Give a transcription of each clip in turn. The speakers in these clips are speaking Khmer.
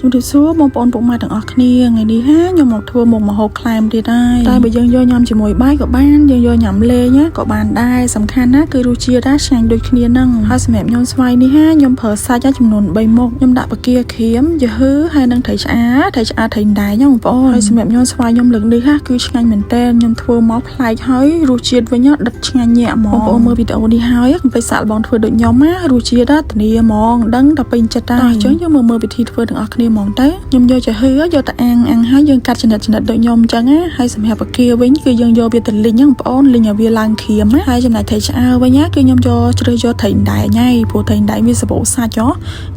ជំរាបសួរបងប្អូនពុកម៉ែទាំងអស់គ្នាថ្ងៃនេះខ្ញុំមកធ្វើមុខម្ហូបក្លែមទៀតហើយតែបើយើងយកញ៉ាំជាមួយបាយក៏បានយើងយកញ៉ាំលេងក៏បានដែរសំខាន់ណាគឺរសជាតិឆ្ងាញ់ដូចគ្នាហ្នឹងហើយសម្រាប់ខ្ញុំស្វាយនេះខ្ញុំប្រើសាច់ចំនួន3មុខខ្ញុំដាក់បកាក្រៀមយឺហឺហើយនឹងត្រីឆ្អាត្រីដែរបងប្អូនហើយសម្រាប់ខ្ញុំស្វាយខ្ញុំលើកនេះគឺឆ្ងាញ់មែនតើខ្ញុំធ្វើមកប្លែកហើយរសជាតិវិញដិតឆ្ងាញ់ញាក់ហ្មងបងប្អូនមើលវីដេអូនេះហើយកុំភ្លេចសាកល្បងធ្វើដូចខ្ញុំណារសជាតិធានាហ្មងដឹងតែពេញចិត្តហើយអញ្ចឹងយើងមើលវិធីធ្វើទាំងអស់គ្នាហ្មងទៅខ្ញុំយកចំហឺយកទៅអាំងហើយយើងកាត់ចំណិតដូចខ្ញុំអញ្ចឹងណាហើយសម្រាប់បកាវិញគឺយើងយកវាទៅលីងបងប្អូនលីងឲ្យវាឡើងក្រៀមណាហើយចំណែកត្រីឆ្អើរវិញគឺខ្ញុំយកជ្រើសយកត្រីដែកញ៉ៃព្រោះត្រីដែកវាសម្បូរសាច់អ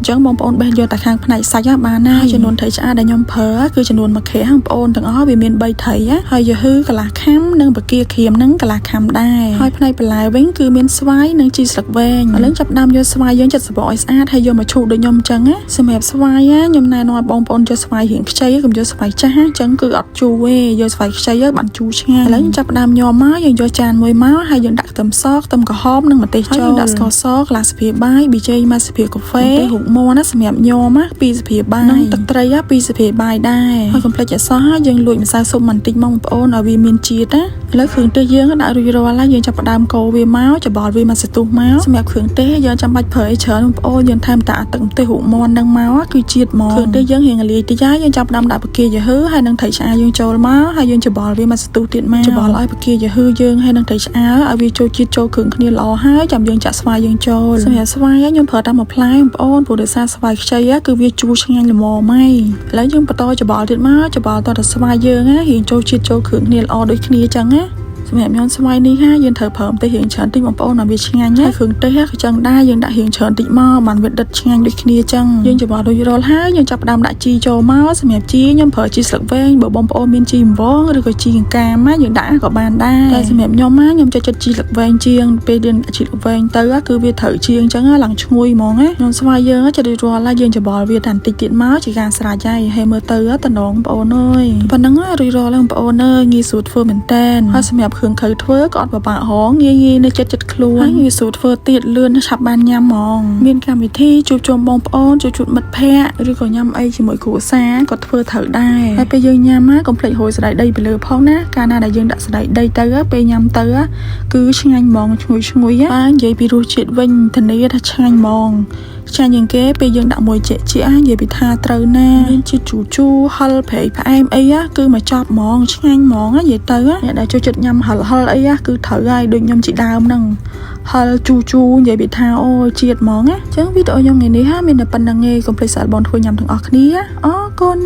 ញ្ចឹងបងប្អូនបេះយកតែខាងផ្នែកសាច់បានណាចំនួនត្រីឆ្អើរដែលខ្ញុំប្រើគឺចំនួន1ខែបងប្អូនទាំងអស់វាមាន3ត្រីហើយយឺហឺកន្លះខាំនិងបកាក្រៀមនឹងកន្លះខាំដែរហើយផ្នែកបន្លែវិញគឺមានស្វាយនិងជីស្លឹកវែងឥឡូវចាប់ដើមយកស្វាយយើងចិតសបកឲ្យស្អាតហើយយកមកឈូសដូចខ្ញុំអញ្ចឹងណាសម្រាប់ស្វាយខ្ញុំណែនាំឲ្យបងប្អូនយកស្វាយរៀងខ្ចីកុំយកស្វាយចាស់អញ្ចឹងគឺអត់ជូរទេយកស្វាយខ្ចីបានជូរឆ្ងាញ់ឥឡូវចាប់ដើមញោមមកយើងយកចានមួយមកហើយយើងដាក់ខ្ទឹមសខ្ទឹមក្រហមនិងម្ទេសចូលដាក់ស្ករសកន្លះស្លាបព្រាបាយប៊ីចេងមួយស្លាបព្រាកាហ្វេរូបមាន់ណាសម្រាប់ញោម2ស្លាបព្រាបាយនិងទឹកត្រី2ស្លាបព្រាបាយដែរហើយកុំភ្លេចអសោះយើងលួចម្សៅស៊ុបបន្តិចមកបងប្អូនឲ្យវាមានជាតិណាឥឡូវគ្រឿងទេសយើងដាក់រួចរាល់ហើយយើងចាប់ផ្ដើមកូរវាមកច្បល់វាមកសន្ទុះមកសម្រាប់គ្រឿងទេសយើងចាំបាច់ប្រើអីច្រើនបងប្អូនយើងថែមតាទឹកម្ទេសរូបមាន់នឹងមកគឺជាតិហ្មងគ្រឿងទេសយើងរៀងលាយតិចហើយយើងចាប់ផ្ដើមដាក់បកាយឺហឺហើយនឹងត្រីឆ្អើរយើងចូលមកហើយយើងច្បល់វាមកសន្ទុះទៀតមកច្បល់ឲ្យបកាយឺហឺយើងហើយនឹងត្រីឆ្អើរឲ្យវាចូលជាតិចូលគ្រឿងគ្នាល្អហើយចាំយើងចាក់ស្វាយយើងចូលសម្រាប់ស្វាយខ្ញុំប្រើតែមួយផ្លែបងប្អូនព្រោះដោយសារស្វាយខ្ចីគឺវាជូរឆ្ងាញ់ល្មមហើយឥឡូវយើងបន្តច្បល់ទៀតមកច្បល់តតែស្វាយយើងរៀងចូលជាតិចូលគ្រឿងគ្នាល្អដូចគ្នាចឹងណាសម្រាប់ញ៉ាំស្វាយនេះយើងត្រូវប្រើម្ទេសរៀងច្រើនតិចបងប្អូនឲ្យវាឆ្ងាញ់ហើយគ្រឿងទេសក៏ចឹងដែរយើងដាក់រៀងច្រើនតិចមកបានវាដិតឆ្ងាញ់ដូចគ្នាចឹងយើងច្បល់រួចរាល់ហើយយើងចាប់ផ្ដើមដាក់ជីចូលមកសម្រាប់ជីខ្ញុំប្រើជីស្លឹកវែងបើបងប្អូនមានជីអង្វងឬក៏ជីអង្កាមយើងដាក់ក៏បានដែរតែសម្រាប់ខ្ញុំចូលចិត្តជីស្លឹកវែងជាងពេលយើងដាក់ជីស្លឹកវែងទៅគឺវាត្រូវជាងចឹងឡើងឈ្ងុយហ្មងណាញ៉ាំស្វាយយើងចិត្តរួចរាល់ហើយយើងច្បល់វាតែបន្តិចទៀតមកជាការស្រេចហើយមើលទៅតំណងបងប្អូនអើយប៉ុណ្ណឹងរួចរាល់ហើយបងប្អូនអើយងាយស្រួលធ្វើមែនតើហើយសម្រាប់គ្រឿងក្រៅធ្វើក៏អត់ពិបាកហងងាយនៅចិត្តខ្លួនហើយងាយស្រួលធ្វើទៀតលឿនឆាប់បានញ៉ាំហ្មងមានកម្មវិធីជួបជុំបងប្អូនជួបមិត្តភ័ក្តិឬក៏ញ៉ាំអីជាមួយគ្រួសារក៏ធ្វើត្រូវដែរហើយពេលយើងញ៉ាំកុំភ្លេចហូរសណ្តែកដីពីលើផងណាកាលណាដែលយើងដាក់សណ្តែកដីទៅពេលញ៉ាំទៅគឺឆ្ងាញ់ហ្មងឈ្ងុយបាទនិយាយពីរសជាតិវិញធានាថាឆ្ងាញ់ហ្មងចាញ់ជាងគេពេលយើងដាក់មួយជានិយាយពីថាត្រូវណាមានជាតិជូរហិលប្រៃផ្អែមអីគឺមកចប់ហ្មងឆ្ងាញ់ហ្មងនិយាយទៅអ្នកដែលចូលចិត្តញ៉ាំហិលអីគឺត្រូវហើយដូចខ្ញុំជាដើមហ្នឹងហិលជូរនិយាយពីថាអូជាតិហ្មងណាអញ្ចឹងវីដេអូខ្ញុំថ្ងៃនេះមានតែប៉ុណ្្នឹងឯងកុំភ្លេចសាកល្បងធ្វើញ៉ាំទាំងអស់គ្នាអរគុណ